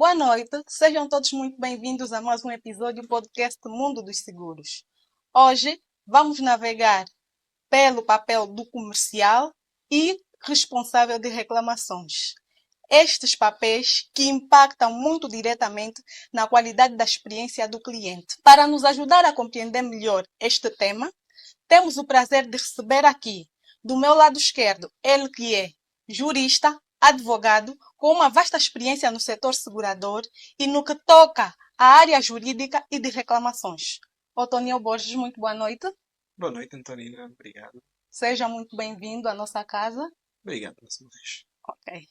Boa noite, sejam todos muito bem-vindos a mais um episódio do podcast Mundo dos Seguros. Hoje vamos navegar pelo papel do comercial e responsável de reclamações. Estes papéis que impactam muito diretamente na qualidade da experiência do cliente. Para nos ajudar a compreender melhor este tema, temos o prazer de receber aqui, do meu lado esquerdo, ele que é jurista, advogado, com uma vasta experiência no setor segurador e no que toca à área jurídica e de reclamações. Otoniel Borges, muito boa noite. Boa noite, Antonina. Obrigado. Seja muito bem-vindo à nossa casa. Obrigado mais uma vez. Ok.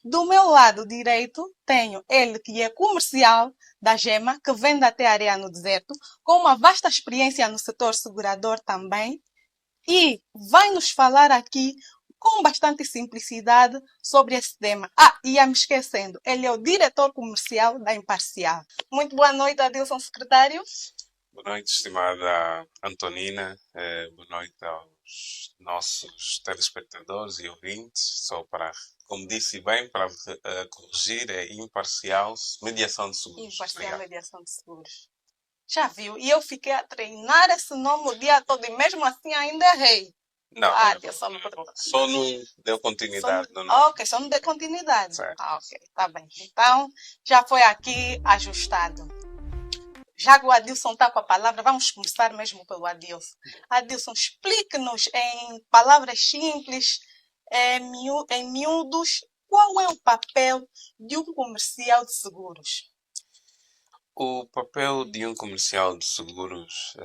Do meu lado direito, tenho ele que é comercial da Gema, que vende até areia no deserto, com uma vasta experiência no setor segurador também, e vai nos falar aqui com bastante simplicidade sobre esse tema. Ia me esquecendo, ele é o diretor comercial da Imparcial. Muito boa noite, Adilson, secretário. Boa noite, estimada Antonina. Boa noite aos nossos telespectadores e ouvintes. Só para, como disse bem, para corrigir, é Imparcial Mediação de Seguros. Imparcial Obrigado. Mediação de Seguros. Já viu? E eu fiquei a treinar esse nome o dia todo e mesmo assim ainda errei. Não, Só não deu continuidade. Ok, só não deu continuidade. Certo. Ok, tá bem. Então, já foi aqui ajustado. Já que o Adilson está com a palavra, vamos começar mesmo pelo Adilson. Adilson, explique-nos em palavras simples, em miúdos, qual é o papel de um comercial de seguros? O papel de um comercial de seguros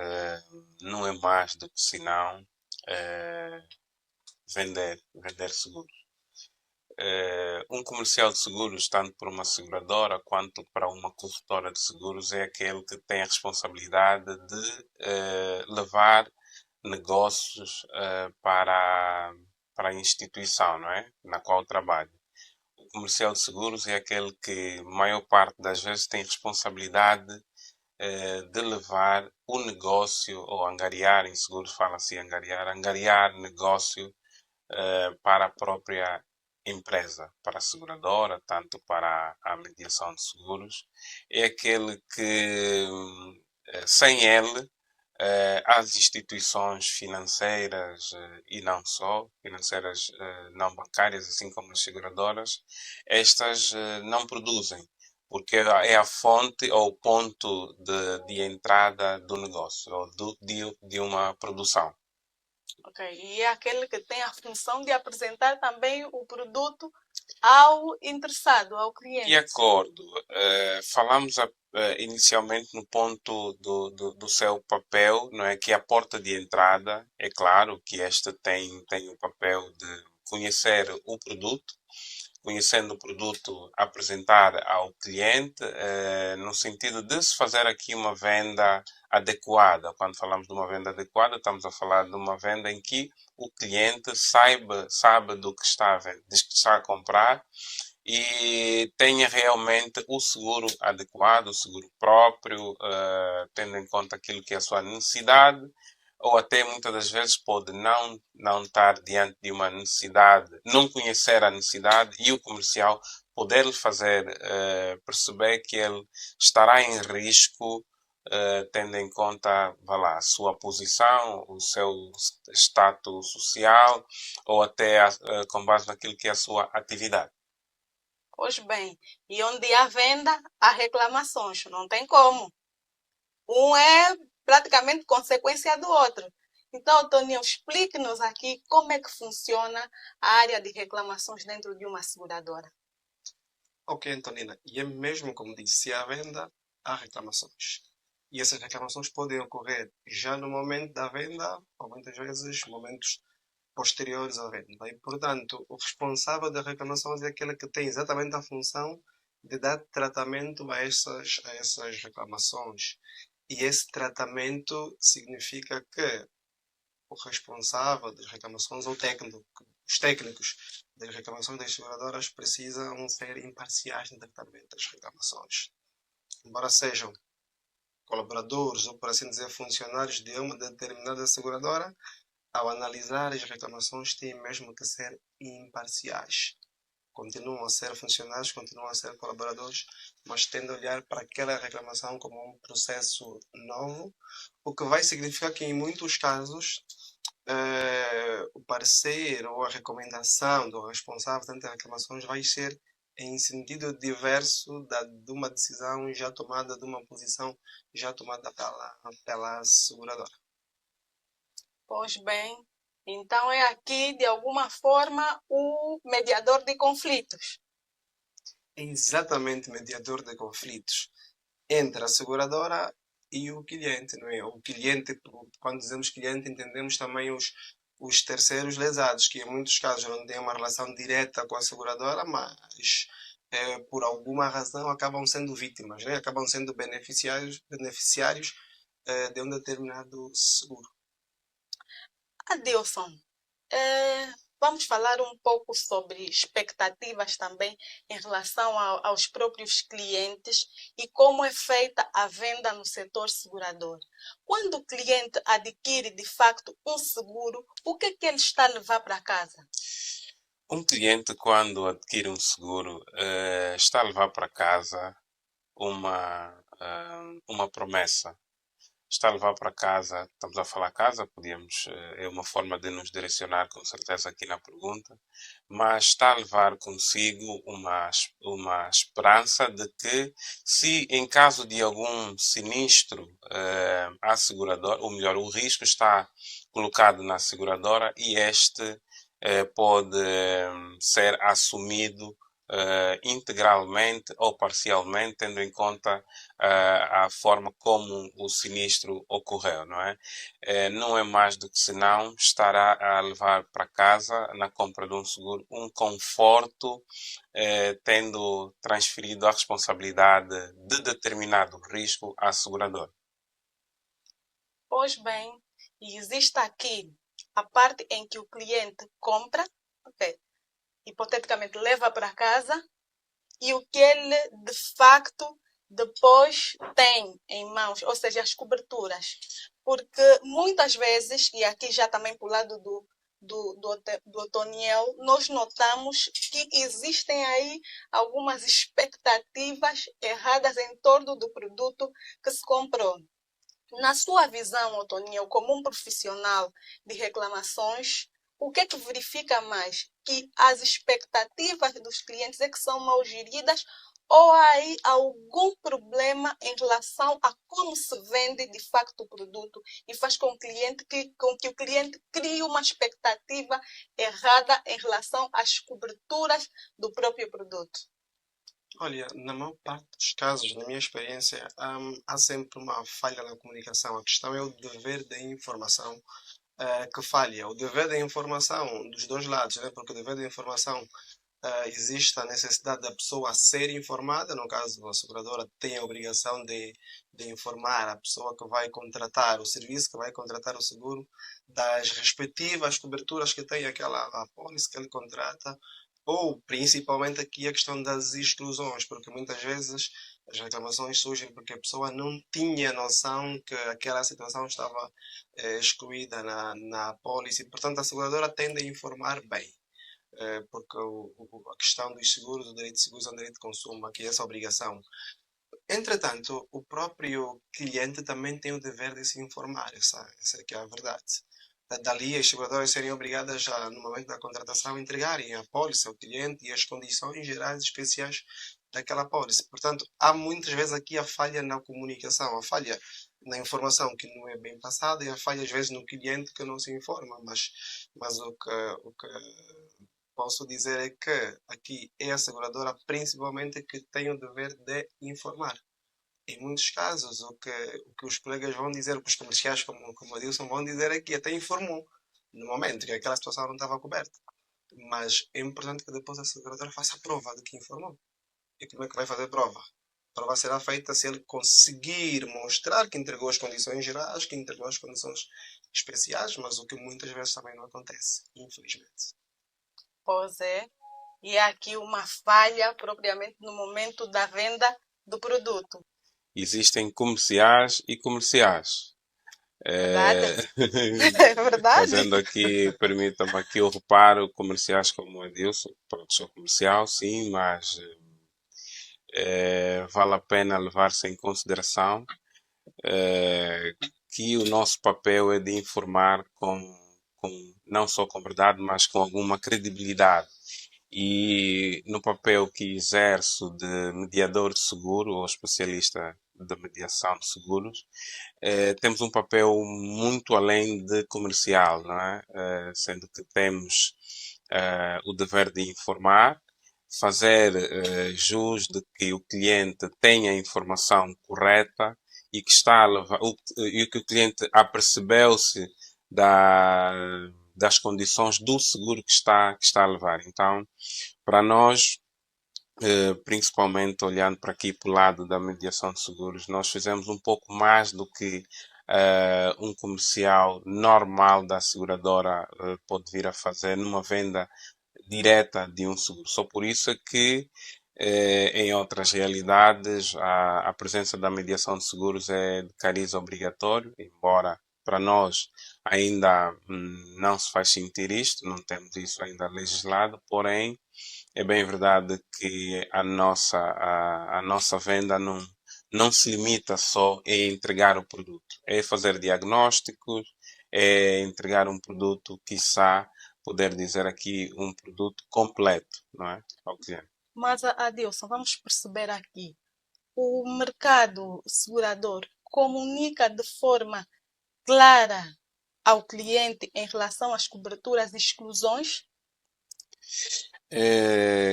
não é mais do que senão vender seguros. Um comercial de seguros, tanto para uma seguradora quanto para uma corretora de seguros, é aquele que tem a responsabilidade de levar negócios para a instituição, não é? Na qual trabalha. O comercial de seguros é aquele que, maior parte das vezes, tem responsabilidade de levar o negócio, ou angariar, em seguros fala-se angariar negócio para a própria empresa, para a seguradora, tanto para a mediação de seguros. É aquele que, sem ele, as instituições financeiras e não só, financeiras não bancárias, assim como as seguradoras, estas não produzem, porque é a fonte ou o ponto de entrada do negócio, ou de uma produção. Ok, e é aquele que tem a função de apresentar também o produto ao interessado, ao cliente. De acordo. Falamos inicialmente no ponto do seu papel, não é? Que é a porta de entrada. É claro que este tem o papel de conhecer o produto, conhecendo o produto, apresentar ao cliente, no sentido de se fazer aqui uma venda adequada. Quando falamos de uma venda adequada, estamos a falar de uma venda em que o cliente sabe do que está a comprar e tenha realmente o seguro adequado, o seguro próprio, tendo em conta aquilo que é a sua necessidade, ou até muitas das vezes pode não estar diante de uma necessidade, não conhecer a necessidade e o comercial poder lhe fazer perceber que ele estará em risco, tendo em conta, vá lá, a sua posição, o seu status social, ou até com base naquilo que é a sua atividade. Pois bem, e onde há venda, há reclamações, não tem como. Um é praticamente consequência do outro. Então, Toninho, explique-nos aqui como é que funciona a área de reclamações dentro de uma seguradora. Ok, Antonina, e é mesmo como disse, se há venda, há reclamações. E essas reclamações podem ocorrer já no momento da venda, ou muitas vezes momentos posteriores à venda. E, portanto, o responsável das reclamações é aquele que tem exatamente a função de dar tratamento a essas reclamações. E esse tratamento significa que o responsável das reclamações, ou os técnicos das reclamações das seguradoras precisam ser imparciais no tratamento das reclamações. Embora sejam colaboradores ou, por assim dizer, funcionários de uma determinada seguradora, ao analisar as reclamações têm mesmo que ser imparciais. continuam a ser funcionários, continuam a ser colaboradores, mas tendo a olhar para aquela reclamação como um processo novo, o que vai significar que em muitos casos o parecer ou a recomendação do responsável de reclamações vai ser em sentido diverso de uma decisão já tomada, de uma posição já tomada pela seguradora. Pois bem, então é aqui, de alguma forma, o mediador de conflitos. É exatamente mediador de conflitos entre a seguradora e o cliente, não é? O cliente, quando dizemos cliente, entendemos também os terceiros lesados, que em muitos casos não têm uma relação direta com a seguradora, mas por alguma razão acabam sendo vítimas, né? Acabam sendo beneficiários de um determinado seguro. Adilson, vamos falar um pouco sobre expectativas também em relação aos próprios clientes e como é feita a venda no setor segurador. Quando o cliente adquire de facto um seguro, o que é que ele está a levar para casa? Um cliente, quando adquire um seguro, está a levar para casa uma promessa. Está a levar para casa, estamos a falar casa, podíamos, é uma forma de nos direcionar com certeza aqui na pergunta, mas está a levar consigo uma esperança de que, se em caso de algum sinistro, a seguradora, ou melhor, o risco está colocado na seguradora e este pode ser assumido integralmente ou parcialmente, tendo em conta a forma como o sinistro ocorreu, não é? Não é mais do que senão estará a levar para casa, na compra de um seguro, um conforto, tendo transferido a responsabilidade de determinado risco à seguradora. Pois bem, e existe aqui a parte em que o cliente compra, ok, hipoteticamente leva para casa, e o que ele de facto depois tem em mãos, ou seja, as coberturas. Porque muitas vezes, e aqui já também para o lado do Otoniel, nós notamos que existem aí algumas expectativas erradas em torno do produto que se comprou. Na sua visão, Otoniel, como um profissional de reclamações, o que é que verifica mais? Que as expectativas dos clientes é que são mal geridas ou há aí algum problema em relação a como se vende de facto o produto e faz com que o cliente crie uma expectativa errada em relação às coberturas do próprio produto? Olha, na maior parte dos casos, na minha experiência, há sempre uma falha na comunicação. A questão é o dever da informação que falha. O dever da informação dos dois lados, né? Porque o dever da informação existe a necessidade da pessoa ser informada. No caso, a seguradora tem a obrigação de informar a pessoa que vai contratar o serviço, que vai contratar o seguro, das respectivas coberturas que tem aquela apólice que ele contrata, ou principalmente aqui a questão das exclusões, porque muitas vezes as reclamações surgem porque a pessoa não tinha noção que aquela situação estava excluída na apólice. Portanto, a seguradora tende a informar bem, porque a questão dos seguros, o direito de seguros é um direito de consumo, aqui é essa obrigação. Entretanto, o próprio cliente também tem o dever de se informar, essa é que é a verdade. Dali, as seguradoras serem obrigadas, no momento da contratação, a entregarem a apólice ao cliente e as condições gerais especiais daquela apólice. Portanto, há muitas vezes aqui a falha na comunicação, a falha na informação que não é bem passada e a falha às vezes no cliente que não se informa. Mas o que posso dizer é que aqui é a seguradora principalmente que tem o dever de informar. Em muitos casos, o que os colegas vão dizer, o que os comerciais, como a Dilson, vão dizer é que até informou no momento que aquela situação não estava coberta. Mas é importante que depois a seguradora faça a prova de que informou. E como é que vai fazer a prova? A prova será feita se ele conseguir mostrar que entregou as condições gerais, que entregou as condições especiais, mas o que muitas vezes também não acontece, infelizmente. Pois é, e há aqui uma falha propriamente no momento da venda do produto. Existem comerciais e comerciais. Verdade? Eh, É verdade? fazendo aqui, permita-me aqui o reparo, comerciais como o Edilson, produção comercial, sim, mas vale a pena levar-se em consideração eh, que o nosso papel é de informar com não só com verdade, mas com alguma credibilidade. E no papel que exerço de mediador de seguro ou especialista de mediação de seguros, temos um papel muito além de comercial, não é? Sendo que temos o dever de informar, fazer jus de que o cliente tenha a informação correta e que está a levar, e que o cliente apercebeu-se das condições do seguro que está a levar. Então, para nós, principalmente olhando para aqui para o lado da mediação de seguros, nós fizemos um pouco mais do que um comercial normal da seguradora pode vir a fazer numa venda direta de um seguro. Só por isso é que em outras realidades a presença da mediação de seguros é de cariz obrigatório, embora para nós ainda não se faz sentir isto, não temos isso ainda legislado, porém é bem verdade que a nossa venda não se limita só a entregar o produto. É fazer diagnósticos, é entregar um produto, quiçá, poder dizer aqui, um produto completo, não é? Ao cliente. Mas, Adilson, vamos perceber aqui. O mercado segurador comunica de forma clara ao cliente em relação às coberturas e exclusões?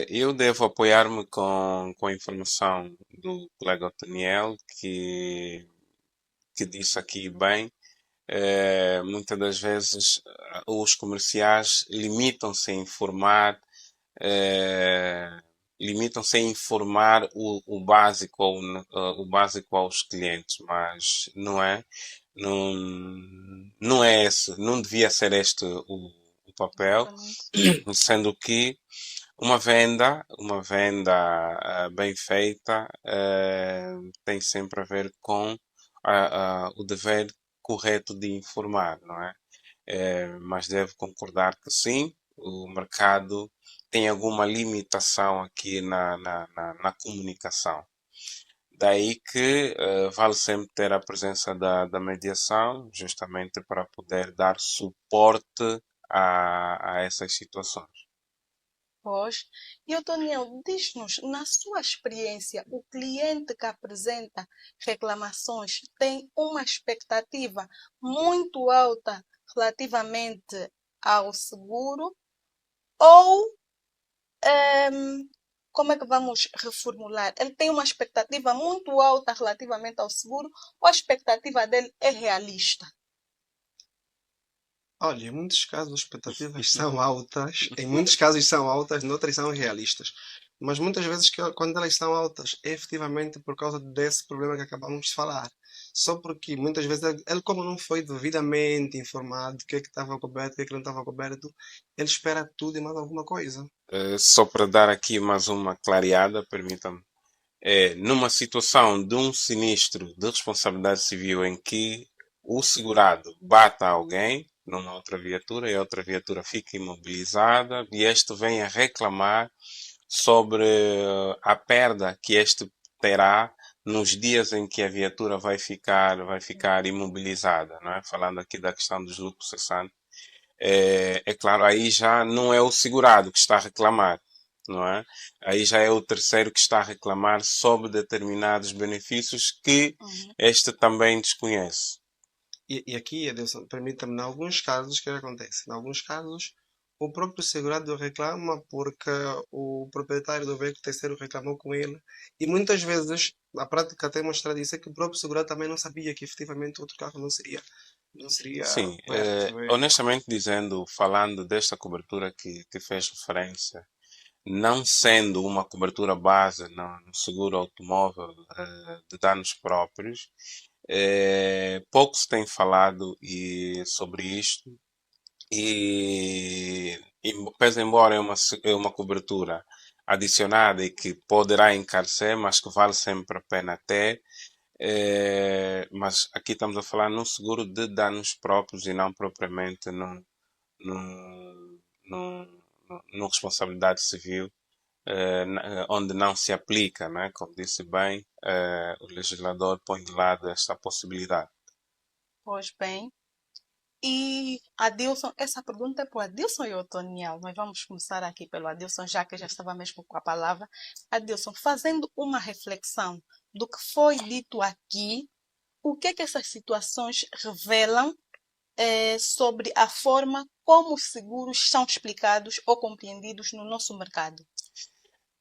Eu devo apoiar-me com a informação do colega Daniel, que disse aqui bem. Muitas das vezes os comerciais eh, limitam-se a informar o básico, o básico aos clientes, mas não, não é esse, não devia ser este o papel, Exatamente. sendo que uma venda bem feita tem sempre a ver com o dever correto de informar, não é? Mas devo concordar que sim, o mercado tem alguma limitação aqui na comunicação. Daí que vale sempre ter a presença da mediação, justamente para poder dar suporte a essas situações. Pois. E o Daniel, diz-nos, na sua experiência, o cliente que apresenta reclamações tem uma expectativa muito alta relativamente ao seguro ou, como é que vamos reformular? Ele tem uma expectativa muito alta relativamente ao seguro ou a expectativa dele é realista? Olha, em muitos casos as expectativas são altas, em muitos casos são altas, noutras são realistas. Mas muitas vezes quando elas são altas é efetivamente por causa desse problema que acabamos de falar. Só porque muitas vezes ele como não foi devidamente informado do que é que estava coberto, o que é que não estava coberto, ele espera tudo e mais alguma coisa. Só para dar aqui mais uma clareada, permita-me. Numa situação de um sinistro de responsabilidade civil em que o segurado bata alguém numa outra viatura e a outra viatura fica imobilizada e este vem a reclamar sobre a perda que este terá nos dias em que a viatura vai ficar imobilizada, não é? Falando aqui da questão dos lucros cessantes, é claro, aí já não é o segurado que está a reclamar, não é? Aí já é o terceiro que está a reclamar sobre determinados benefícios que Uhum. este também desconhece. E aqui, Adelson, permita-me, em alguns casos, o que acontece? Em alguns casos, o próprio segurado reclama porque o proprietário do veículo terceiro reclamou com ele. E muitas vezes, a prática tem mostrado isso, é que o próprio segurado também não sabia que efetivamente outro carro não seria Sim, perto do veículo. honestamente dizendo, falando desta cobertura que fez referência, não sendo uma cobertura base no seguro automóvel de danos próprios, pouco se tem falado sobre isto pese embora é uma cobertura adicionada e que poderá encarecer, mas que vale sempre a pena ter, mas aqui estamos a falar num seguro de danos próprios e não propriamente num, num, numa responsabilidade civil, onde não se aplica, né? Como disse bem, o legislador põe de lado esta possibilidade. Pois bem. E Adilson, essa pergunta é para o Adilson e o Otoniel. Mas vamos começar aqui pelo Adilson, já que já estava mesmo com a palavra. Adilson, fazendo uma reflexão do que foi dito aqui, o que é que essas situações revelam sobre a forma como os seguros são explicados ou compreendidos no nosso mercado?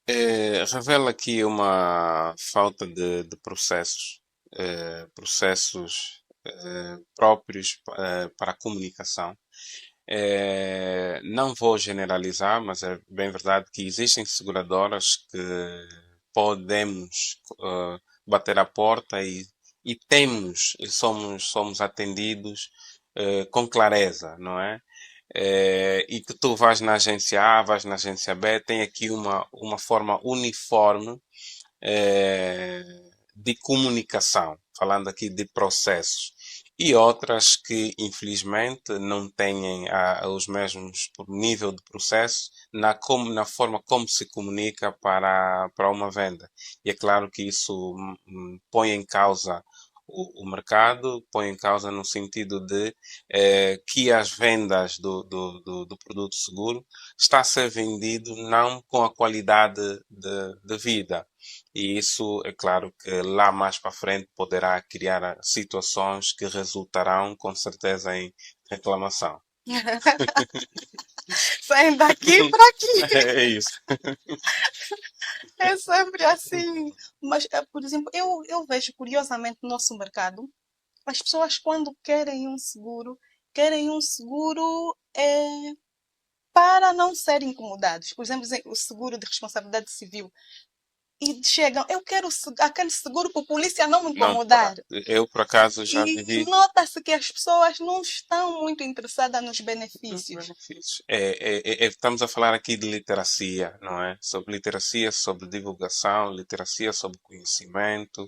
Revela aqui uma falta de processos, processos próprios para a comunicação. Não vou generalizar, mas é bem verdade que existem seguradoras que podemos bater a porta e temos, e somos atendidos com clareza, não é? E que tu vais na agência A, vais na agência B, tem aqui uma forma uniforme de comunicação, falando aqui de processos. E outras que, infelizmente, não têm os mesmos nível de processo na forma como se comunica para uma venda. E é claro que isso põe em causa o mercado, põe em causa no sentido de que as vendas do produto seguro está a ser vendido não com a qualidade de vida. E isso, é claro que lá mais para frente poderá criar situações que resultarão com certeza em reclamação. Saindo daqui para aqui. É isso. É sempre assim. Mas, por exemplo, eu vejo curiosamente no nosso mercado, as pessoas quando querem um seguro para não serem incomodados. Por exemplo, o seguro de responsabilidade civil. E chegam, eu quero aquele seguro para a polícia não me Não, incomodar. eu por acaso já E vivi nota-se que as pessoas não estão muito interessadas nos benefícios. benefícios. Estamos a falar aqui de literacia, não é? Sobre literacia, sobre divulgação, literacia sobre conhecimento.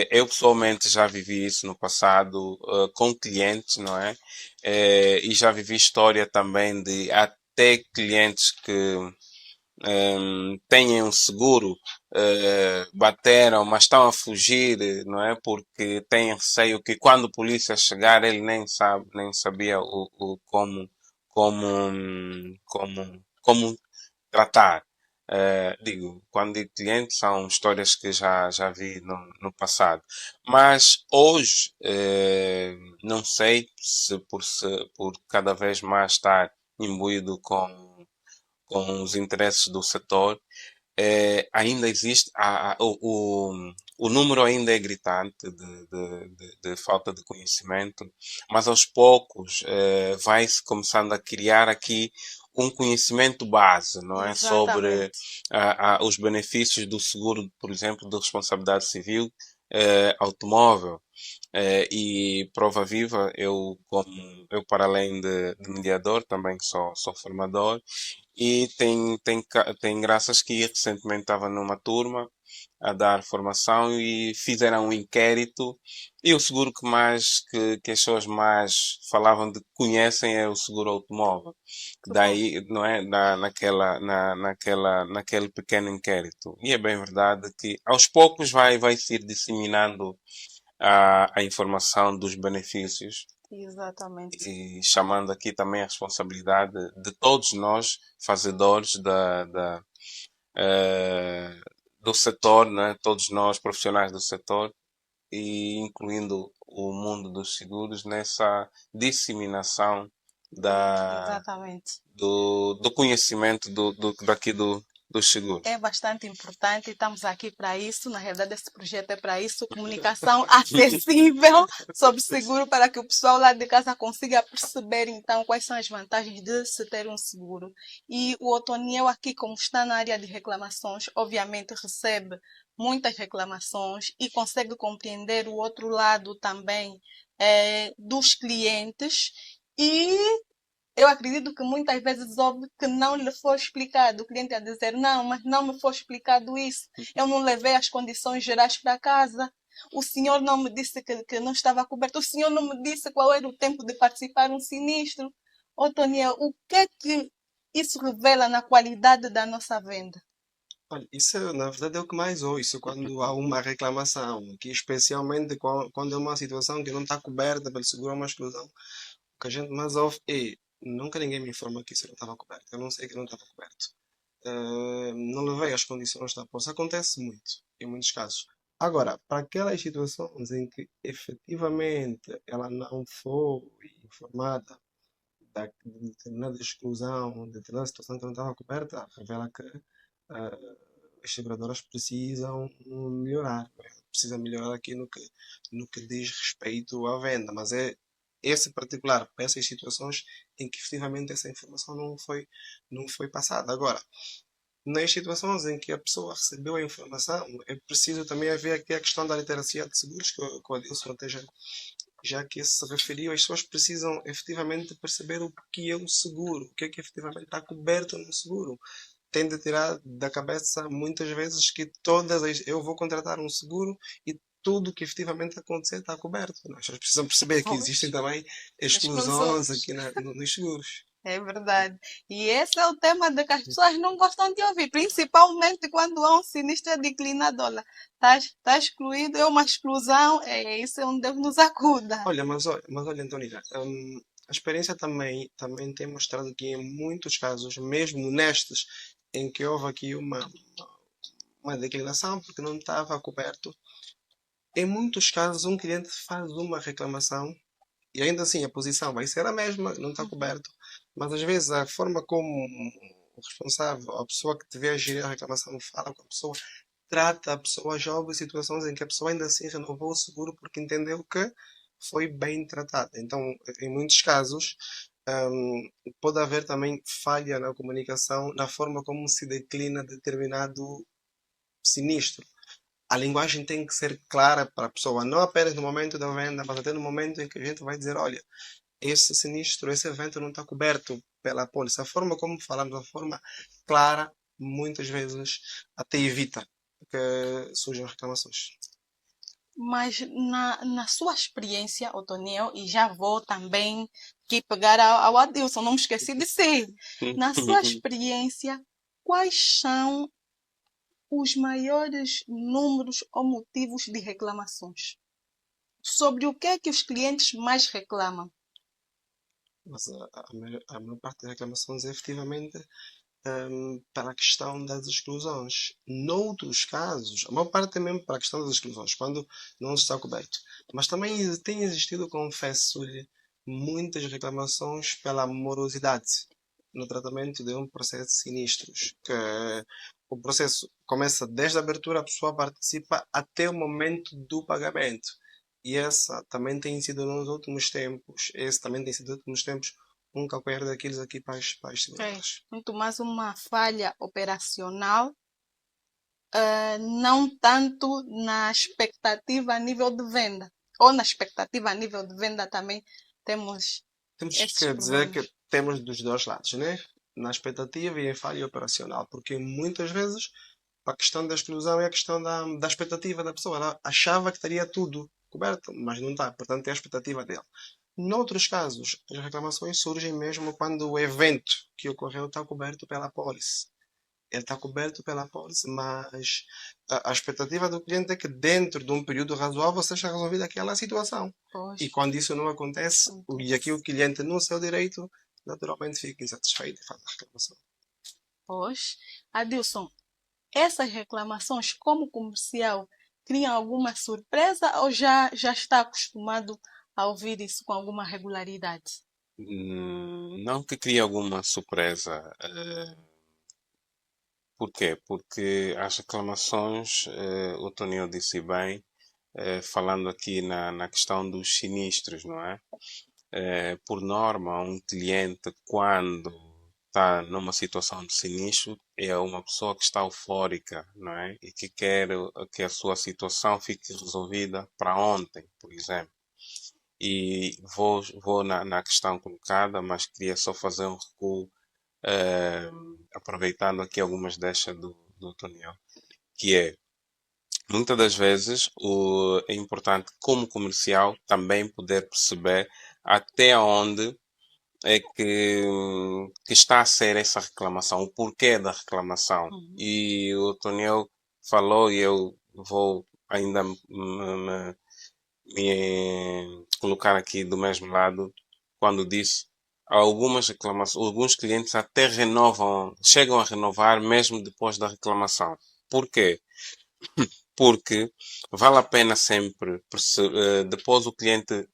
Eu pessoalmente já vivi isso no passado com clientes, não é? E já vivi história também de até clientes que têm um seguro, bateram, mas estão a fugir, não é? Porque têm receio que quando a polícia chegar, ele nem sabia como, como tratar. Quando digo clientes, são histórias que já vi no passado. Mas hoje, não sei se por cada vez mais estar imbuído com os interesses do setor, ainda existe, o número ainda é gritante de falta de conhecimento, mas aos poucos vai-se começando a criar aqui um conhecimento base, não é? Sobre Exatamente. os benefícios do seguro, por exemplo, de responsabilidade civil automóvel. E prova viva, eu para além de mediador, também sou formador, e tem graças que recentemente estava numa turma a dar formação e fizeram um inquérito e o seguro que as pessoas mais falavam de que conhecem é o seguro automóvel. Que bom. Daí, não é? Naquele pequeno inquérito. E é bem verdade que aos poucos vai se ir disseminando a informação dos benefícios Exatamente. e chamando aqui também a responsabilidade de todos nós, fazedores eh, do setor, né? Todos nós, profissionais do setor, e incluindo o mundo dos seguros nessa disseminação da, Exatamente. do conhecimento daqui dos seguros. É bastante importante e estamos aqui para isso. Na realidade, esse projeto é para isso. Comunicação acessível sobre seguro para que o pessoal lá de casa consiga perceber, então, quais são as vantagens de se ter um seguro. E o Otoniel aqui, como está na área de reclamações, obviamente recebe muitas reclamações e consegue compreender o outro lado também dos clientes. E eu acredito que muitas vezes houve que não lhe foi explicado. O cliente a dizer, não, mas não me foi explicado isso. Eu não levei as condições gerais para casa. O senhor não me disse que não estava coberto. O senhor não me disse qual era o tempo de participar um sinistro. Ô, Toniel, o que é que isso revela na qualidade da nossa venda? Olha, isso na verdade é o que mais ouço quando há uma reclamação, que especialmente quando é uma situação que não está coberta pelo seguro ou uma exclusão, o que a gente mais ouve é nunca ninguém me informa que isso não estava coberto, eu não sei que não estava coberto. Não levei as condições da posse. Acontece muito, em muitos casos. Agora, para aquelas situações em que efetivamente ela não foi informada de determinada exclusão, de determinada situação que não estava coberta, revela que ah, as seguradoras precisam melhorar, não é? Precisa melhorar aqui no que diz respeito à venda, mas é esse particular para essas situações em que efetivamente essa informação não foi passada. Agora, nas situações em que a pessoa recebeu a informação, é preciso também haver aqui a questão da literacia de seguros, que o Adilson até já que se referiu, as pessoas precisam efetivamente perceber o que é o seguro, o que é que efetivamente está coberto no seguro. Tem de tirar da cabeça muitas vezes que eu vou contratar um seguro e tudo que efetivamente acontecer está coberto. As pessoas precisam perceber que existem Pois, também exclusões exclusões. aqui nos seguros. É verdade. E esse é o tema de que as pessoas não gostam de ouvir, principalmente quando há um sinistro declinado. Olha, tá excluído, é uma exclusão, é isso é um Deus nos acuda. Olha, Antonina, a experiência também tem mostrado que em muitos casos, mesmo nestes em que houve aqui uma declinação porque não estava coberto, em muitos casos um cliente faz uma reclamação e ainda assim a posição vai ser a mesma, não está Uhum. coberto, mas às vezes a forma como o responsável, a pessoa que deve agir a reclamação fala com a pessoa, trata a pessoa, já houve situações em que a pessoa ainda assim renovou o seguro porque entendeu que foi bem tratada. Então, em muitos casos, pode haver também falha na comunicação, na forma como se declina determinado sinistro. A linguagem tem que ser clara para a pessoa, não apenas no momento da venda, mas até no momento em que a gente vai dizer, olha, esse sinistro, esse evento não está coberto pela pólice. A forma como falamos, a forma clara, muitas vezes até evita que surjam reclamações. Mas na sua experiência, Otoniel, e já vou também aqui pegar ao Adilson, não me esqueci de ser. Na sua experiência, quais são os maiores números ou motivos de reclamações? Sobre o que é que os clientes mais reclamam? Mas a maior parte das reclamações é efetivamente para a questão das exclusões. Noutros casos, a maior parte é mesmo para a questão das exclusões, quando não está coberto. Mas também tem existido, confesso-lhe, muitas reclamações pela morosidade no tratamento de um processo de sinistros. Que o processo começa desde a abertura, a pessoa participa até o momento do pagamento. E essa também tem sido nos últimos tempos, esse também tem sido nos últimos tempos um calcanhar daqueles aqui para as É seguradoras. muito mais uma falha operacional, não tanto na expectativa a nível de venda. Ou na expectativa a nível de venda também temos Temos esses que dizer que problemas. temos dos dois lados, né? Na expectativa e em falha operacional, porque muitas vezes a questão da exclusão é a questão da expectativa da pessoa. Ela achava que estaria tudo coberto, mas não está, portanto é a expectativa dele. Noutros casos, as reclamações surgem mesmo quando o evento que ocorreu está coberto pela pólice. Ele está coberto pela pólice, mas a expectativa do cliente é que dentro de um período razoável seja resolvida aquela situação. Pois, E quando isso não acontece, e aqui o acontece. cliente no seu direito, naturalmente fica insatisfeito e faz a reclamação. Pois, Adilson, essas reclamações como comercial criam alguma surpresa ou já está acostumado a ouvir isso com alguma regularidade? Não que crie alguma surpresa. Por quê? Porque as reclamações, o Tonio disse bem, falando aqui na questão dos sinistros, não é? Por norma, um cliente, quando está numa situação de sinistro, é uma pessoa que está eufórica, não é? E que quer que a sua situação fique resolvida para ontem, por exemplo. E vou na questão colocada, mas queria só fazer um recuo, aproveitando aqui algumas deixas do Tonio, que é muitas das vezes é importante, como comercial, também poder perceber até onde é que está a ser essa reclamação, o porquê da reclamação. Uhum. E o Tonel falou, e eu vou ainda me colocar aqui do mesmo lado, quando disse algumas reclamações, alguns clientes até renovam, chegam a renovar mesmo depois da reclamação. Por quê? Porque vale a pena sempre, depois o cliente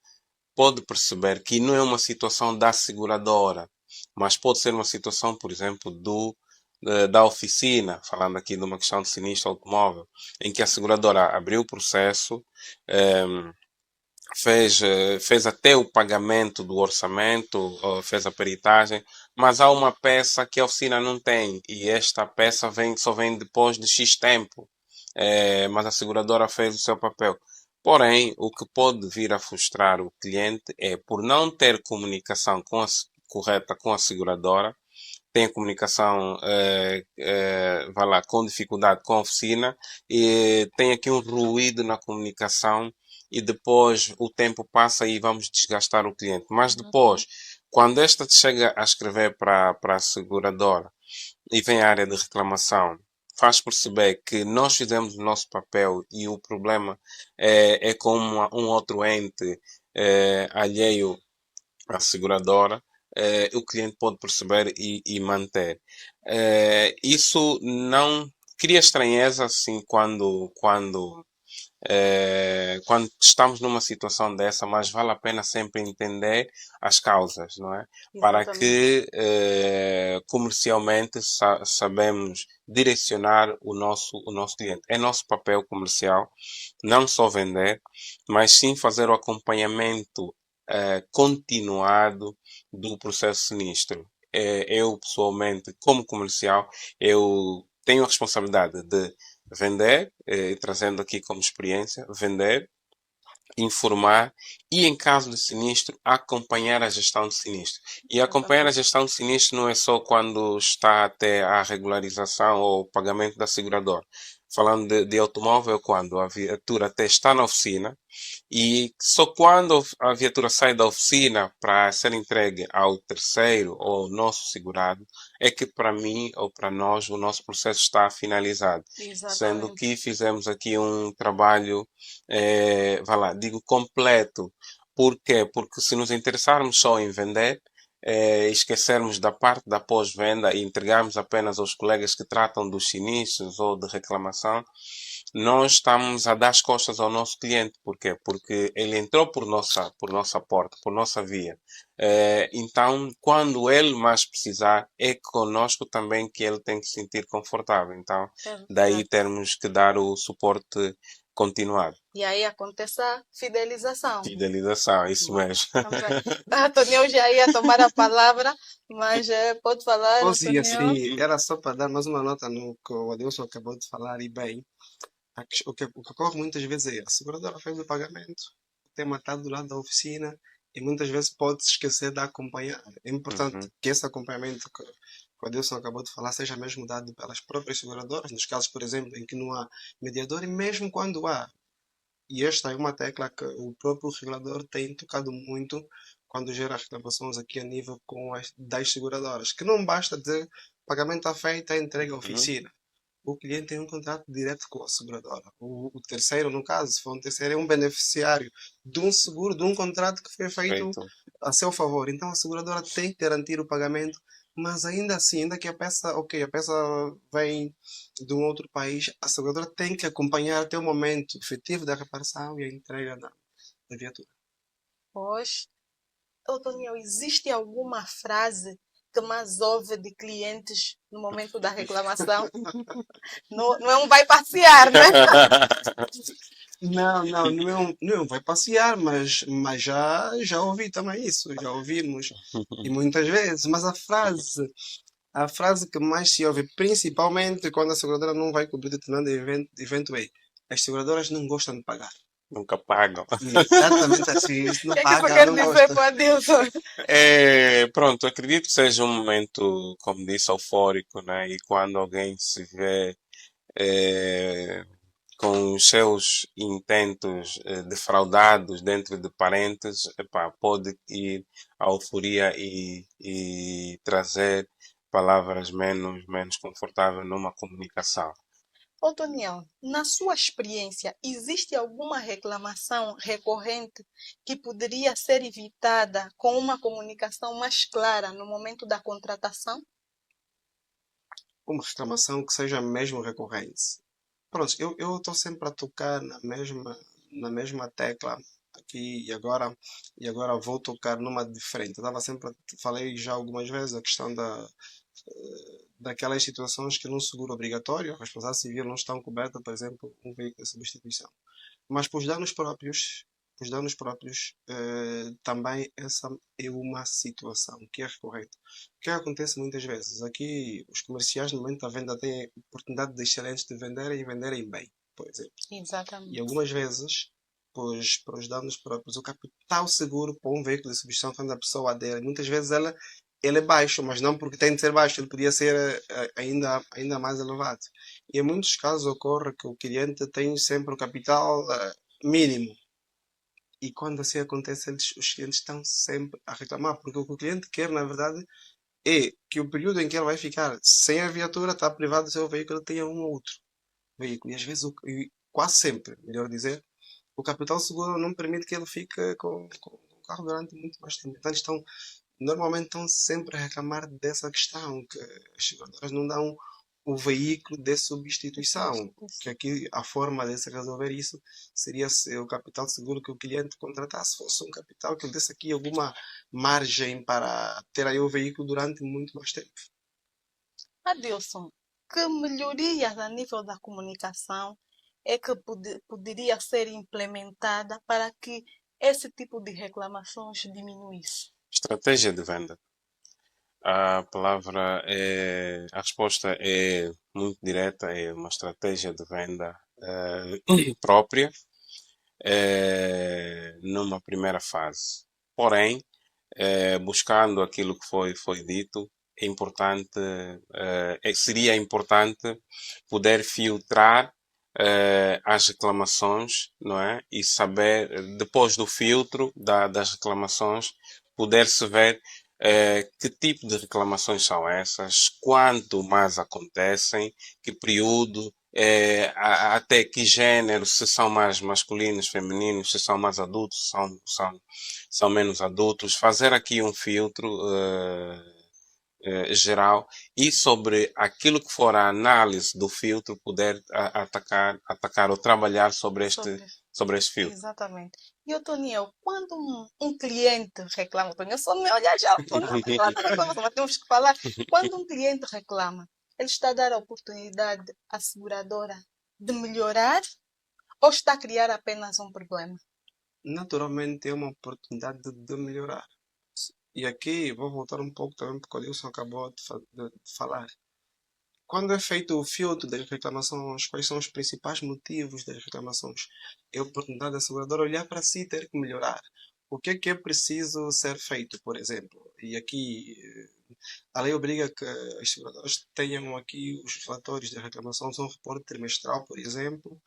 pode perceber que não é uma situação da seguradora, mas pode ser uma situação, por exemplo, da oficina, falando aqui de uma questão de sinistro automóvel, em que a seguradora abriu o processo, fez até o pagamento do orçamento, fez a peritagem, mas há uma peça que a oficina não tem e esta peça só vem depois de X tempo. Mas a seguradora fez o seu papel. Porém, o que pode vir a frustrar o cliente é por não ter comunicação correta com a seguradora, tem a comunicação vai lá, com dificuldade com a oficina e tem aqui um ruído na comunicação e depois o tempo passa e vamos desgastar o cliente. Mas depois, quando esta chega a escrever para a seguradora e vem à área de reclamação, faz perceber que nós fizemos o nosso papel e o problema é com um outro ente alheio à seguradora, o cliente pode perceber e manter. Isso não cria estranheza assim quando estamos numa situação dessa, mas vale a pena sempre entender as causas, não é? Para Exatamente. que comercialmente sabemos direcionar o nosso cliente. É nosso papel comercial, não só vender, mas sim fazer o acompanhamento continuado do processo sinistro. Eu, pessoalmente, como comercial, eu tenho a responsabilidade de vender, trazendo aqui como experiência, vender, informar e, em caso de sinistro, acompanhar a gestão de sinistro. E acompanhar a gestão de sinistro não é só quando está até a regularização ou o pagamento da seguradora. Falando de automóvel, quando a viatura até está na oficina e só quando a viatura sai da oficina para ser entregue ao terceiro ou ao nosso segurado é que para mim ou para nós o nosso processo está finalizado. Sendo Exatamente. que fizemos aqui um trabalho, vá lá, digo completo. Por quê? Porque se nos interessarmos só em vender, esquecermos da parte da pós-venda e entregarmos apenas aos colegas que tratam dos sinistros ou de reclamação, nós estamos a dar as costas ao nosso cliente. Por quê? Porque ele entrou por nossa porta, por nossa via. Então, quando ele mais precisar, é conosco também que ele tem que se sentir confortável. Então, daí Exato. termos que dar o suporte continuado. E aí acontece a fidelização. Fidelização, isso mesmo. A Toniel já ia tomar a palavra, mas pode falar, Pois e Toniel. assim, era só para dar mais uma nota no que o Adilson acabou de falar e bem. O que ocorre muitas vezes é a seguradora fez o pagamento, o tema está do lado da oficina e muitas vezes pode se esquecer de acompanhar. É importante Uhum. que esse acompanhamento que o Adilson acabou de falar seja mesmo dado pelas próprias seguradoras, nos casos, por exemplo, em que não há mediador e mesmo quando há. E esta é uma tecla que o próprio regulador tem tocado muito quando gera reclamações aqui a nível das seguradoras, que não basta dizer pagamento está feito, é entregue à oficina. O cliente tem um contrato direto com a seguradora. O terceiro, no caso, se for um terceiro, é um beneficiário de um seguro, de um contrato que foi feito Feito. a seu favor. Então a seguradora tem que garantir o pagamento, mas ainda assim, ainda que a peça, ok, a peça vem de um outro país, a seguradora tem que acompanhar até o momento efetivo da reparação e a entrega da viatura. Pois, Toniel, existe alguma frase que mais ouve de clientes no momento da reclamação? Não é um vai passear, né? Não vai passear, mas já ouvi também isso, já ouvimos, e muitas vezes, mas a frase que mais se ouve, principalmente quando a seguradora não vai cobrir determinado evento é: as seguradoras não gostam de pagar. Nunca pagam. Exatamente assim, isso O não que é que isso paga, quer não dizer gosta. para Adilson? Pronto, acredito que seja um momento, como disse, eufórico, né? E quando alguém se vê eh, com os seus intentos defraudados dentro de parentes, epá, pode ir à euforia e trazer palavras menos confortáveis numa comunicação. Ô, Daniel, na sua experiência, existe alguma reclamação recorrente que poderia ser evitada com uma comunicação mais clara no momento da contratação? Uma reclamação que seja mesmo recorrente. Pronto, eu estou sempre a tocar na mesma tecla aqui e agora vou tocar numa diferente. Eu estava sempre, falei já algumas vezes a questão daquelas situações que num seguro obrigatório, a responsabilidade civil não estão coberta, por exemplo, um veículo de substituição. Mas para os danos próprios, também essa é uma situação que é recorrente. O que acontece muitas vezes? Aqui, os comerciais, no momento da venda, têm oportunidade de excelentes de venderem e venderem bem, por exemplo. E Exatamente. algumas vezes, pois, para os danos próprios, o capital seguro para um veículo de substituição, quando a pessoa adere, muitas vezes ele é baixo, mas não porque tem de ser baixo, ele podia ser ainda mais elevado. E em muitos casos ocorre que o cliente tem sempre o capital mínimo. E quando assim acontece, os clientes estão sempre a reclamar, porque o que o cliente quer, na verdade, é que o período em que ele vai ficar sem a viatura, está privado do seu veículo, tenha um ou outro veículo. E às vezes, e quase sempre, melhor dizer, o capital seguro não permite que ele fique com o carro durante muito mais tempo. Então, eles normalmente estão sempre a reclamar dessa questão, que as seguradoras não dão o veículo de substituição. Que aqui a forma de se resolver isso seria se o capital seguro que o cliente contratasse fosse um capital que desse aqui alguma margem para ter aí o veículo durante muito mais tempo. Adilson, que melhorias a nível da comunicação é que poderia ser implementada para que esse tipo de reclamações diminuísse? Estratégia de venda. A resposta é muito direta, é uma estratégia de venda própria, numa primeira fase. Porém, buscando aquilo que foi dito, é importante, seria importante poder filtrar as reclamações, não é? E saber, depois do filtro das reclamações, poder-se ver que tipo de reclamações são essas, quanto mais acontecem, que período, até que gênero, se são mais masculinos, femininos, se são mais adultos, são menos adultos, fazer aqui um filtro geral e sobre aquilo que for a análise do filtro poder atacar ou trabalhar sobre este filtro. Exatamente. E o Toniel, quando um cliente reclama, Toniel, só me olhar já, mas temos que falar. Quando um cliente reclama, ele está a dar a oportunidade à seguradora de melhorar ou está a criar apenas um problema? Naturalmente é uma oportunidade de melhorar. E aqui vou voltar um pouco também porque o Wilson acabou de falar. Quando é feito o filtro das reclamações, quais são os principais motivos das reclamações? É a oportunidade da seguradora olhar para si e ter que melhorar. O que é preciso ser feito, por exemplo? E aqui a lei obriga que as seguradoras tenham aqui os relatórios de reclamação, são um reporte trimestral, por exemplo,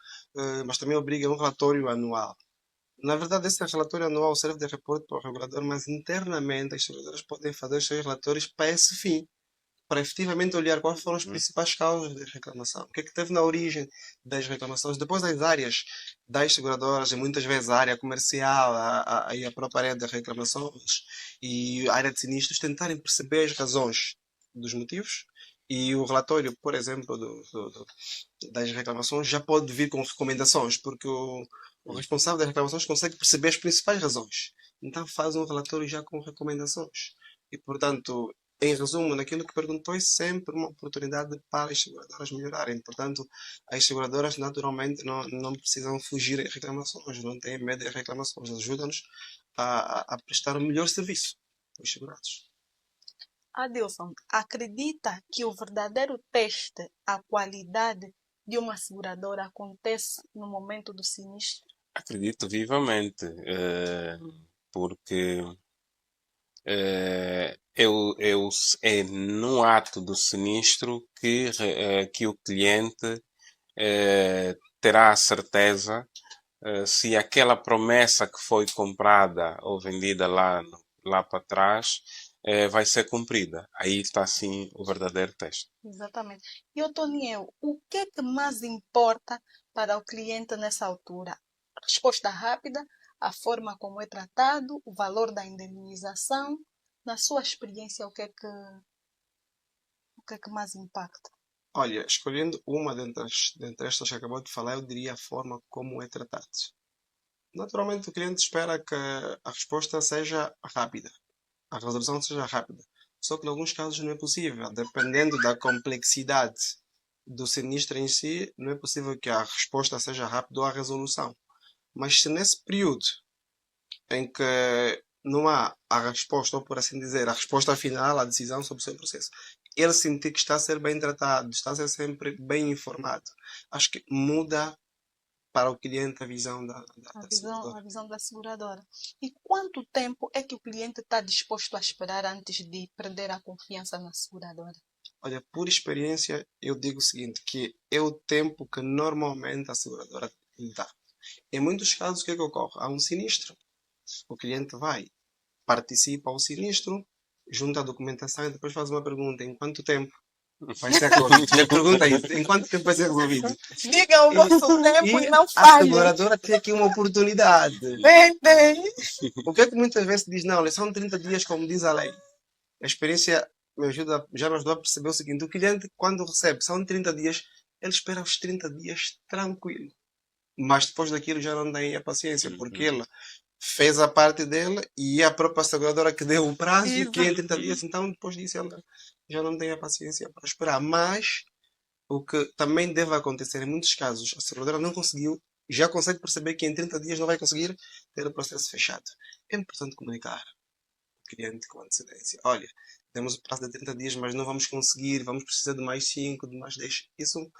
mas também obriga um relatório anual. Na verdade, esse relatório anual serve de reporte para o regulador, mas internamente as seguradoras podem fazer os seus relatórios para esse fim, para efetivamente olhar quais foram as principais causas de reclamação, o que é que teve na origem das reclamações, depois as áreas das seguradoras, e muitas vezes a área comercial, a própria área de reclamações e a área de sinistros, tentarem perceber as razões dos motivos. E o relatório, por exemplo, das reclamações já pode vir com recomendações, porque o responsável das reclamações consegue perceber as principais razões. Então faz um relatório já com recomendações. E, portanto, em resumo, naquilo que perguntou, é sempre uma oportunidade para as seguradoras melhorarem. Portanto, as seguradoras naturalmente não precisam fugir em reclamações, não têm medo de reclamações. Ajudam-nos a prestar o melhor serviço aos segurados. Adilson, acredita que o verdadeiro teste à qualidade de uma seguradora acontece no momento do sinistro? Acredito vivamente, porque é no ato do sinistro que o cliente terá a certeza se aquela promessa que foi comprada ou vendida lá para trás vai ser cumprida. Aí está sim o verdadeiro teste. Exatamente. E, Otoniel, o que é que mais importa para o cliente nessa altura? A resposta rápida, a forma como é tratado, o valor da indenização. Na sua experiência, o que é que mais impacta? Olha, escolhendo uma dentre estas que acabou de falar, eu diria a forma como é tratado. Naturalmente, o cliente espera que a resposta seja rápida, a resolução seja rápida. Só que, em alguns casos, não é possível. Dependendo da complexidade do sinistro em si, não é possível que a resposta seja rápida ou a resolução. Mas se nesse período em que não há a resposta, ou por assim dizer, a resposta final, a decisão sobre o seu processo, ele sentir que está a ser bem tratado, está a ser sempre bem informado, acho que muda para o cliente a visão da seguradora. A visão da seguradora. E quanto tempo é que o cliente está disposto a esperar antes de perder a confiança na seguradora? Olha, por experiência, eu digo o seguinte, que é o tempo que normalmente a seguradora dá. Em muitos casos, o que é que ocorre? Há um sinistro. O cliente vai, participa ao sinistro, junta a documentação e depois faz uma pergunta: em quanto tempo vai ser resolvido? Ele pergunta isso: em quanto tempo vai ser resolvido? Diga o vosso tempo e não A falhe. seguradora tem aqui uma oportunidade. Vendem. O que é que muitas vezes se diz? Não, são 30 dias, como diz a lei. A experiência já me ajudou a perceber o seguinte: o cliente, quando recebe, são 30 dias, ele espera os 30 dias tranquilo. Mas depois daquilo já não tem a paciência, porque ele fez a parte dele e é a própria seguradora que deu o prazo, que é em 30 dias, então depois disso ele já não tem a paciência para esperar. Mas o que também deve acontecer em muitos casos, a seguradora não conseguiu, já consegue perceber que em 30 dias não vai conseguir ter o processo fechado. É importante comunicar ao cliente com antecedência: olha, temos o prazo de 30 dias, mas não vamos conseguir, vamos precisar de mais 5, de mais 10. Isso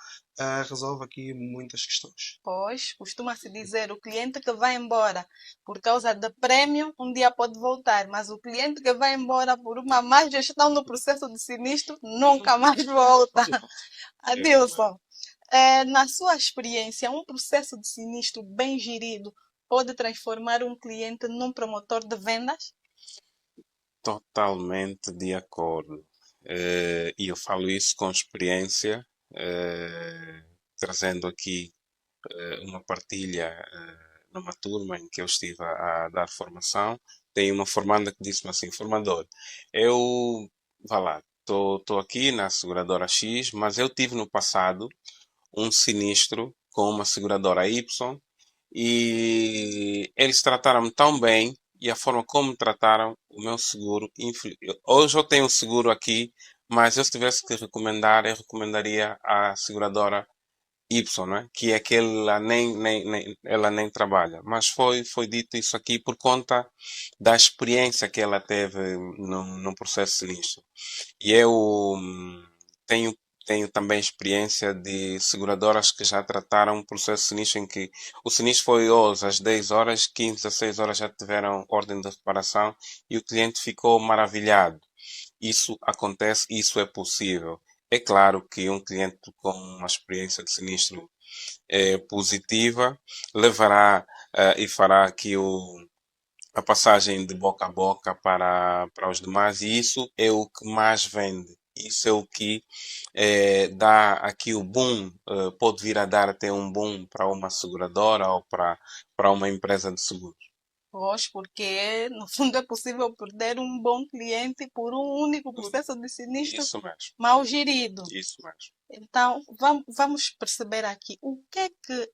resolve aqui muitas questões. Pois, costuma-se dizer, o cliente que vai embora por causa de prêmio, um dia pode voltar, mas o cliente que vai embora por uma má gestão no processo de sinistro, nunca mais volta. Adilson, na sua experiência, um processo de sinistro bem gerido pode transformar um cliente num promotor de vendas? Totalmente de acordo. E eu falo isso com experiência, trazendo aqui uma partilha numa turma em que eu estive a dar formação. Tem uma formanda que disse-me assim: formador, eu, vá lá, estou aqui na seguradora X, mas eu tive no passado um sinistro com uma seguradora Y e eles trataram-me tão bem e a forma como me trataram, o meu seguro, hoje eu tenho um seguro aqui, mas eu se tivesse que recomendar, eu recomendaria a seguradora Y, né? Que é que ela nem trabalha. Mas foi dito isso aqui por conta da experiência que ela teve no processo sinistro. E eu tenho, tenho também experiência de seguradoras que já trataram um processo sinistro em que o sinistro foi hoje às 10 horas, 15, 16 horas já tiveram ordem de reparação e o cliente ficou maravilhado. Isso acontece, isso é possível. É claro que um cliente com uma experiência de sinistro positiva levará e fará aqui a passagem de boca a boca para os demais, e isso é o que mais vende. Isso é o que dá aqui o boom, pode vir a dar até um boom para uma seguradora ou para uma empresa de seguros. Pois, porque no fundo é possível perder um bom cliente por um único processo de sinistro Isso mesmo, mal gerido. isso mesmo. Então, vamos perceber aqui o que é que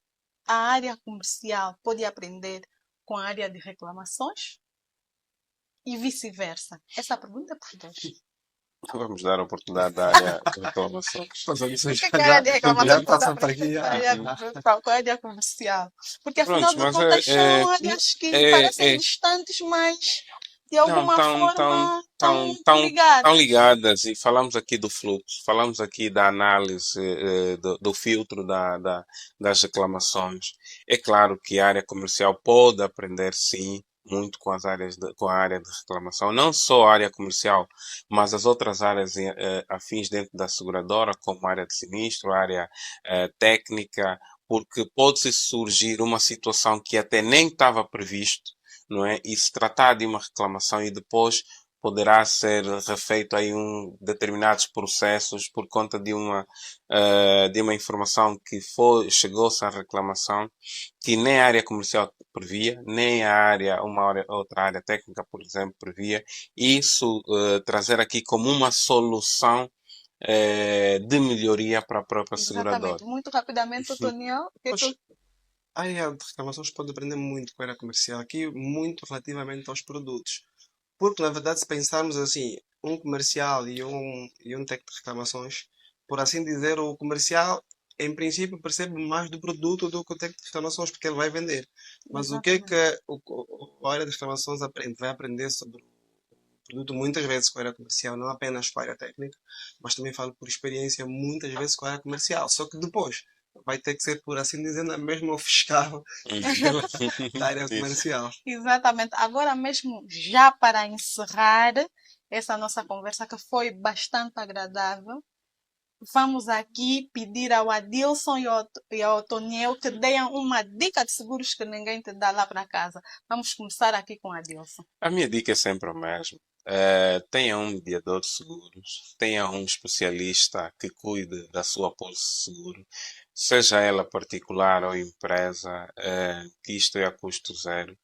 a área comercial pode aprender com a área de reclamações e vice-versa. Essa pergunta é para os dois. Vamos dar a oportunidade à área de reclamações. Mas olha, isso O que é que a área de reclamações já pode passa para aprender aqui. com a área comercial? Porque afinal Prontos, de mas contas são áreas que parecem distantes, mas de não, alguma forma estão tão ligadas. ligadas, e falamos aqui do fluxo, falamos aqui da análise do filtro das reclamações. É claro que a área comercial pode aprender, sim, muito com com a área de reclamação, não só a área comercial, mas as outras áreas afins dentro da seguradora, como a área de sinistro, a área técnica, porque pode surgir uma situação que até nem estava previsto, não é? E se tratar de uma reclamação e depois poderá ser refeito aí determinados processos por conta de uma informação que chegou-se à reclamação que nem a área comercial previa, nem outra área técnica, por exemplo, previa. Isso trazer aqui como uma solução de melhoria para a própria seguradora. Exatamente. Muito rapidamente, Toniel, o que é que Pois, a área de reclamações pode aprender muito com a área comercial aqui, muito relativamente aos produtos. Porque, na verdade, se pensarmos assim, um comercial e um técnico de reclamações, por assim dizer, o comercial, em princípio, percebe mais do produto do que o técnico de reclamações, porque ele vai vender. Mas o que é que Exatamente. a área de reclamações aprende? Vai aprender sobre o produto muitas vezes com a área comercial, não apenas com a área técnica, mas também falo por experiência muitas vezes com a área comercial. Só que depois vai ter que ser, por assim dizer, na mesma fiscal da área Isso. comercial. Exatamente. Agora mesmo, já para encerrar essa nossa conversa, que foi bastante agradável, vamos aqui pedir ao Adilson e ao Toniel que deem uma dica de seguros que ninguém te dá lá para casa. Vamos começar aqui com o Adilson. A minha dica é sempre a mesma. Tenha um mediador de seguros, tenha um especialista que cuide da sua pólice de seguro, seja ela particular ou empresa, que isto é a custo zero.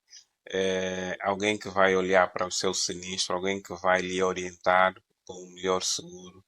Alguém que vai olhar para o seu sinistro, alguém que vai lhe orientar com o melhor seguro.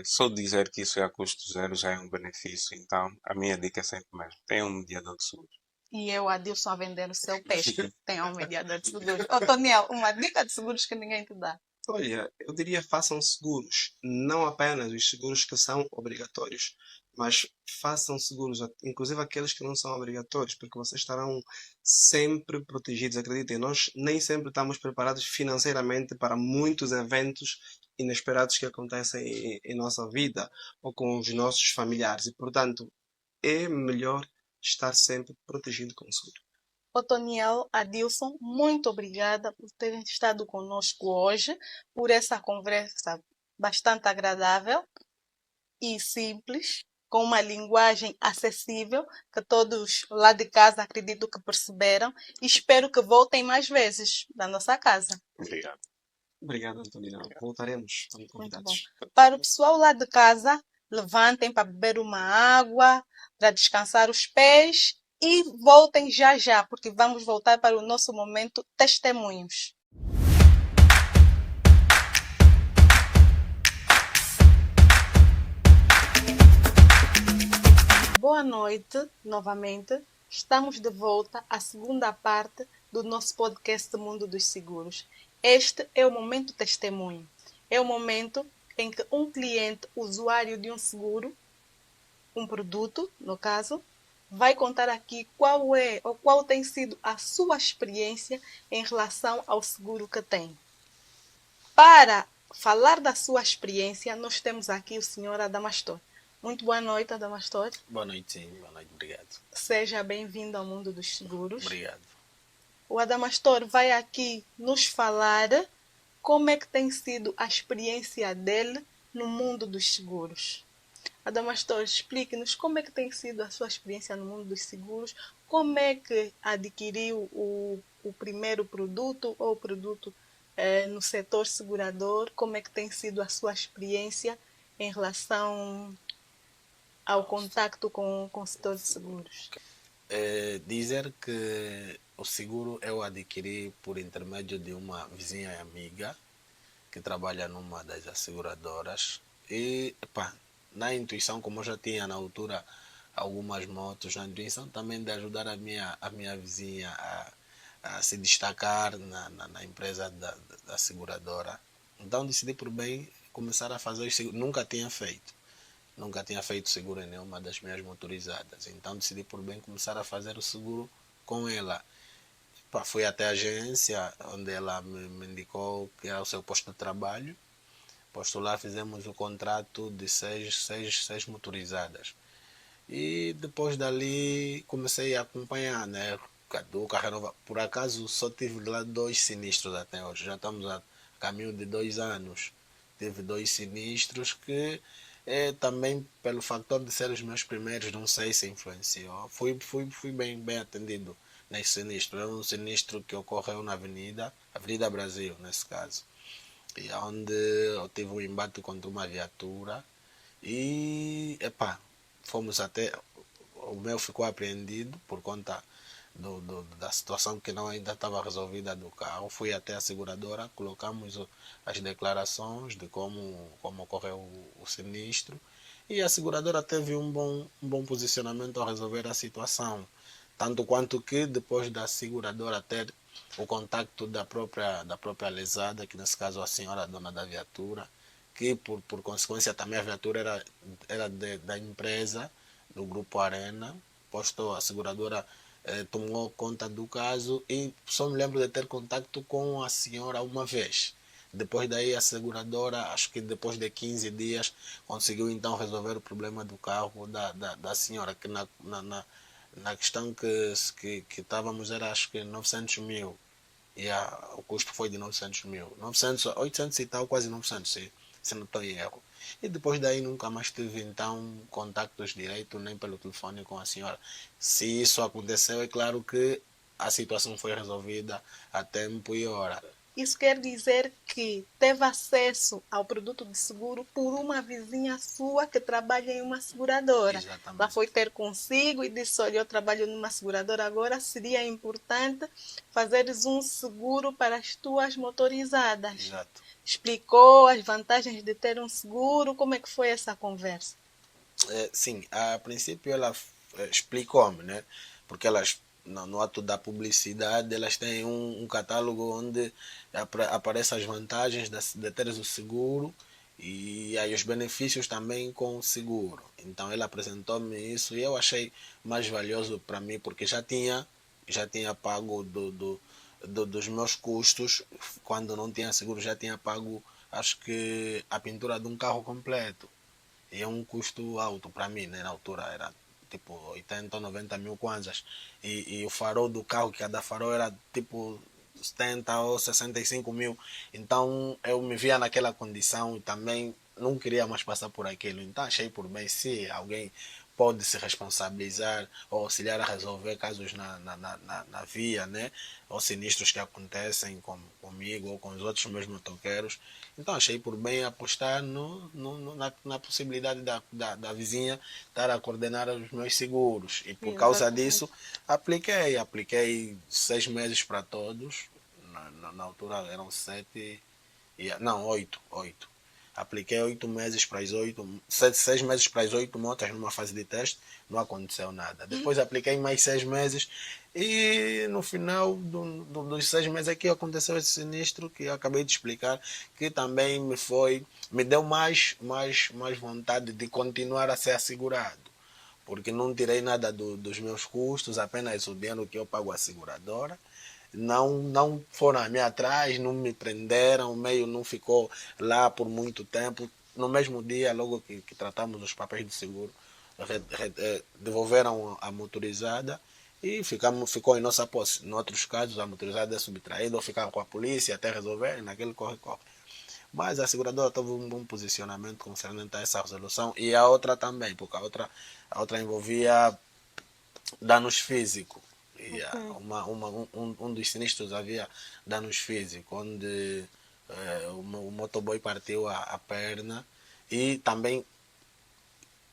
Só dizer que isso é a custo zero já é um benefício. Então, a minha dica é sempre a mesma. Tenha um mediador de seguros. E eu, Adilson, a vender o seu peixe. Tem um mediador de seguros. Ô, Toniel, uma dica de seguros que ninguém te dá. Olha, eu diria façam seguros, não apenas os seguros que são obrigatórios, mas façam seguros, inclusive aqueles que não são obrigatórios, porque vocês estarão sempre protegidos. Acreditem, nós nem sempre estamos preparados financeiramente para muitos eventos inesperados que acontecem em nossa vida ou com os nossos familiares e, portanto, é melhor estar sempre protegido com seguro. Otoniel, Adilson, muito obrigada por terem estado conosco hoje, por essa conversa bastante agradável e simples, com uma linguagem acessível, que todos lá de casa acredito que perceberam, e espero que voltem mais vezes na nossa casa. Obrigado. Obrigado, Antonina. Voltaremos, estamos Muito bom. convidados. Para o pessoal lá de casa, levantem para beber uma água, para descansar os pés e voltem já já, porque vamos voltar para o nosso momento testemunhos. Boa noite, novamente. Estamos de volta à segunda parte do nosso podcast Mundo dos Seguros. Este é o momento testemunho. É o momento em que um cliente, usuário de um seguro, um produto, no caso, vai contar aqui qual é ou qual tem sido a sua experiência em relação ao seguro que tem. Para falar da sua experiência, nós temos aqui o senhor Adamastor. Muito boa noite, Adamastor. Boa noite, sim. Boa noite, obrigado. Seja bem-vindo ao mundo dos seguros. Obrigado. O Adamastor vai aqui nos falar como é que tem sido a experiência dele no mundo dos seguros. Adamastor, explique-nos como é que tem sido a sua experiência no mundo dos seguros, como é que adquiriu o primeiro produto ou o produto no setor segurador, como é que tem sido a sua experiência em relação ao contacto com o setor de seguros. Dizer que o seguro eu adquiri por intermédio de uma vizinha e amiga que trabalha numa das asseguradoras e, na intuição, como eu já tinha na altura algumas motos, na intuição também de ajudar a minha vizinha a se destacar na empresa da seguradora. Então decidi por bem começar a fazer o seguro. Nunca tinha feito seguro em nenhuma das minhas motorizadas. Então decidi por bem começar a fazer o seguro com ela. Fui até a agência onde ela me indicou que era o seu posto de trabalho. Posto lá, fizemos o contrato de seis motorizadas. E depois dali comecei a acompanhar, né? Do Carro. Por acaso só tive lá 2 sinistros até hoje. Já estamos a caminho de 2 anos. Tive 2 sinistros que também pelo fator de ser os meus primeiros, não sei se influenciou. Fui bem atendido nesse sinistro. É um sinistro que ocorreu na Avenida Brasil, nesse caso. E onde eu tive um embate contra uma viatura e, fomos até... O meu ficou apreendido por conta da situação que não ainda estava resolvida do carro. Fui até a seguradora, colocamos as declarações de como ocorreu o sinistro e a seguradora teve um bom posicionamento ao resolver a situação. Tanto quanto que depois da seguradora ter o contacto da própria lesada, que nesse caso a senhora a dona da viatura, que por consequência também a viatura era da empresa, do Grupo Arena, posto a seguradora tomou conta do caso e só me lembro de ter contato com a senhora uma vez. Depois daí a seguradora, acho que depois de 15 dias, conseguiu então resolver o problema do carro da senhora, que na questão que estávamos era acho que 900 mil. E o custo foi de 900 mil. 800 e tal, quase 900, se não estou em erro. E depois daí nunca mais tive então contactos direito, nem pelo telefone com a senhora. Se isso aconteceu, é claro que a situação foi resolvida a tempo e hora. Isso quer dizer que teve acesso ao produto de seguro por uma vizinha sua que trabalha em uma seguradora. Exatamente. Ela foi ter consigo e disse, olha, eu trabalho numa seguradora agora, seria importante fazeres um seguro para as tuas motorizadas. Exato. Explicou as vantagens de ter um seguro, como é que foi essa conversa? Sim, a princípio ela explicou-me, né? Porque elas no ato da publicidade, elas têm um catálogo onde aparecem as vantagens de teres o seguro e aí os benefícios também com o seguro. Então ela apresentou-me isso e eu achei mais valioso para mim porque já tinha pago dos meus custos. Quando não tinha seguro já tinha pago, acho que a pintura de um carro completo. E é um custo alto para mim, né? Na altura era tipo 80 ou 90 mil kwanzas. E o farol do carro, cada farol era tipo 70 ou 65 mil. Então eu me via naquela condição e também não queria mais passar por aquilo. Então achei por bem, se alguém pode se responsabilizar ou auxiliar a resolver casos na via, né? Ou sinistros que acontecem comigo ou com os outros meus motoqueiros. Então achei por bem apostar na possibilidade da vizinha estar a coordenar os meus seguros. E por causa disso apliquei 6 meses para todos. Na altura eram 7, não, 8. Apliquei 8 meses para as 8, 6 meses para as 8 motas numa fase de teste, não aconteceu nada. Depois apliquei mais 6 meses e no final dos 6 meses aqui aconteceu esse sinistro que eu acabei de explicar, que também me deu mais vontade de continuar a ser assegurado. Porque não tirei nada dos meus custos, apenas o dinheiro que eu pago à seguradora. Não foram me atrás, não me prenderam, o meio não ficou lá por muito tempo. No mesmo dia, logo que tratamos os papéis de seguro, devolveram a motorizada e ficou em nossa posse. Em outros casos, a motorizada é subtraída ou ficava com a polícia até resolver, naquele corre-corre. Mas a seguradora teve um bom posicionamento concernente a essa resolução e a outra também, porque a outra envolvia danos físicos. E um dos sinistros havia danos físicos, onde o motoboy partiu a perna e também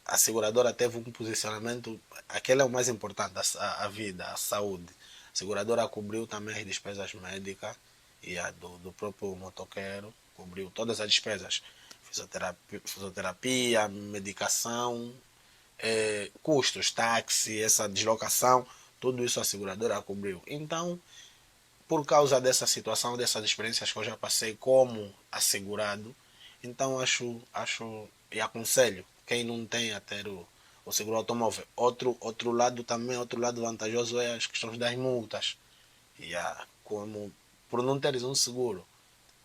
a seguradora teve um posicionamento, aquele é o mais importante, a vida, a saúde. A seguradora cobriu também as despesas médicas e a do próprio motoqueiro, cobriu todas as despesas, fisioterapia, medicação, custos, táxi, essa deslocação, tudo isso a seguradora cobriu. Então, por causa dessa situação, dessas experiências que eu já passei como assegurado, então acho e aconselho quem não tem a ter o seguro automóvel. Outro lado também, outro lado vantajoso é as questões das multas. Como por não teres um seguro,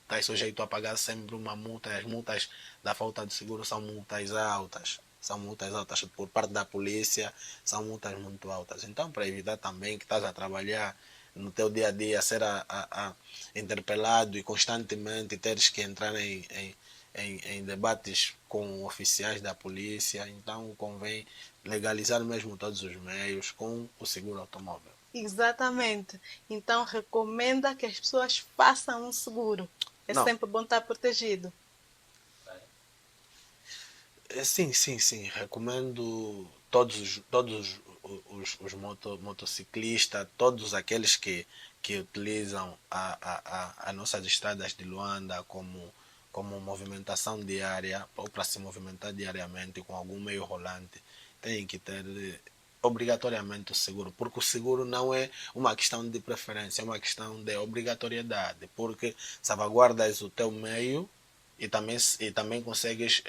estás sujeito a pagar sempre uma multa. As multas da falta de seguro são multas altas. São multas altas por parte da polícia, são multas muito altas. Então, para evitar também que estás a trabalhar no teu dia a dia, ser interpelado e constantemente teres que entrar em debates com oficiais da polícia, então convém legalizar mesmo todos os meios com o seguro automóvel. Exatamente. Então recomenda que as pessoas façam um seguro. É Não. sempre bom estar protegido. Sim. Recomendo todos os motociclistas, todos aqueles que utilizam as nossas estradas de Luanda como movimentação diária, ou para se movimentar diariamente com algum meio rolante, têm que ter obrigatoriamente o seguro, porque o seguro não é uma questão de preferência, é uma questão de obrigatoriedade, porque salvaguardas o teu meio e também consegues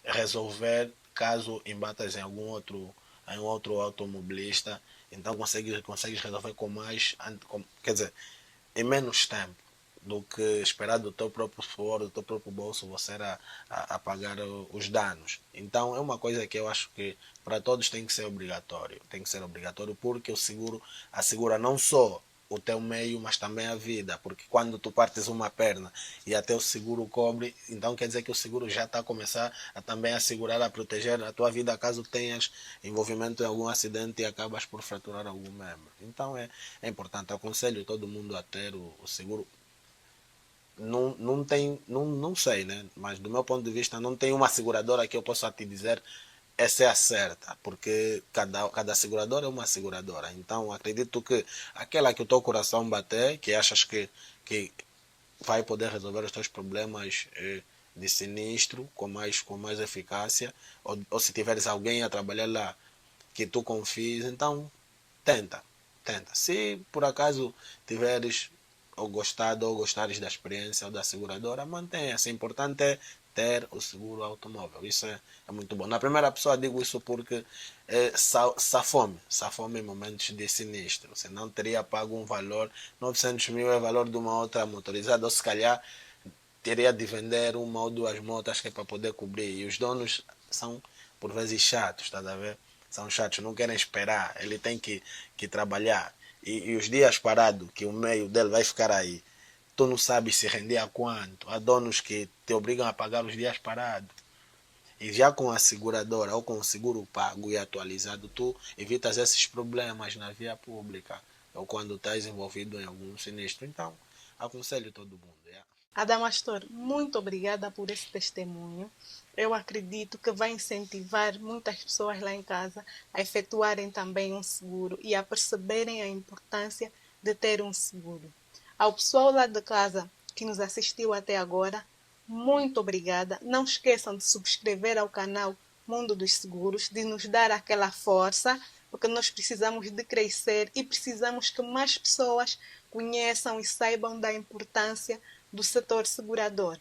resolver caso embatas em outro automobilista, então consegues resolver quer dizer, em menos tempo do que esperar do teu próprio suor, do teu próprio bolso você a pagar os danos. Então é uma coisa que eu acho que para todos tem que ser obrigatório. Tem que ser obrigatório porque o seguro assegura não só o teu meio, mas também a vida, porque quando tu partes uma perna e até o seguro cobre, então quer dizer que o seguro já está a começar a também assegurar, a proteger a tua vida caso tenhas envolvimento em algum acidente e acabas por fraturar algum membro. Então é importante, eu aconselho todo mundo a ter o seguro. Não sei, né? Mas do meu ponto de vista não tem uma seguradora que eu possa te dizer essa é a certa, porque cada seguradora é uma seguradora. Então acredito que aquela que o teu coração bater, que achas que vai poder resolver os teus problemas de sinistro com mais eficácia, ou se tiveres alguém a trabalhar lá que tu confies, então tenta. Se por acaso tiveres ou gostado ou gostares da experiência ou da seguradora, mantenha-se. O importante é ter o seguro automóvel. Isso é muito bom. Na primeira pessoa digo isso porque safome em momentos de sinistro. Você não teria pago um valor, 900 mil é o valor de uma outra motorizada, ou se calhar teria de vender uma ou duas motas que é para poder cobrir. E os donos são por vezes chatos, tá a ver? São chatos, não querem esperar. Ele tem que trabalhar. E os dias parados, que o meio dele vai ficar aí, tu não sabes se render a quanto. Há donos que te obrigam a pagar os dias parados. E já com a seguradora ou com o seguro pago e atualizado, tu evitas esses problemas na via pública ou quando estás envolvido em algum sinistro. Então, aconselho todo mundo. Yeah. Adamastor, muito obrigada por esse testemunho. Eu acredito que vai incentivar muitas pessoas lá em casa a efetuarem também um seguro e a perceberem a importância de ter um seguro. Ao pessoal lá de casa que nos assistiu até agora, muito obrigada. Não esqueçam de subscrever ao canal Mundo dos Seguros, de nos dar aquela força, porque nós precisamos de crescer e precisamos que mais pessoas conheçam e saibam da importância do setor segurador.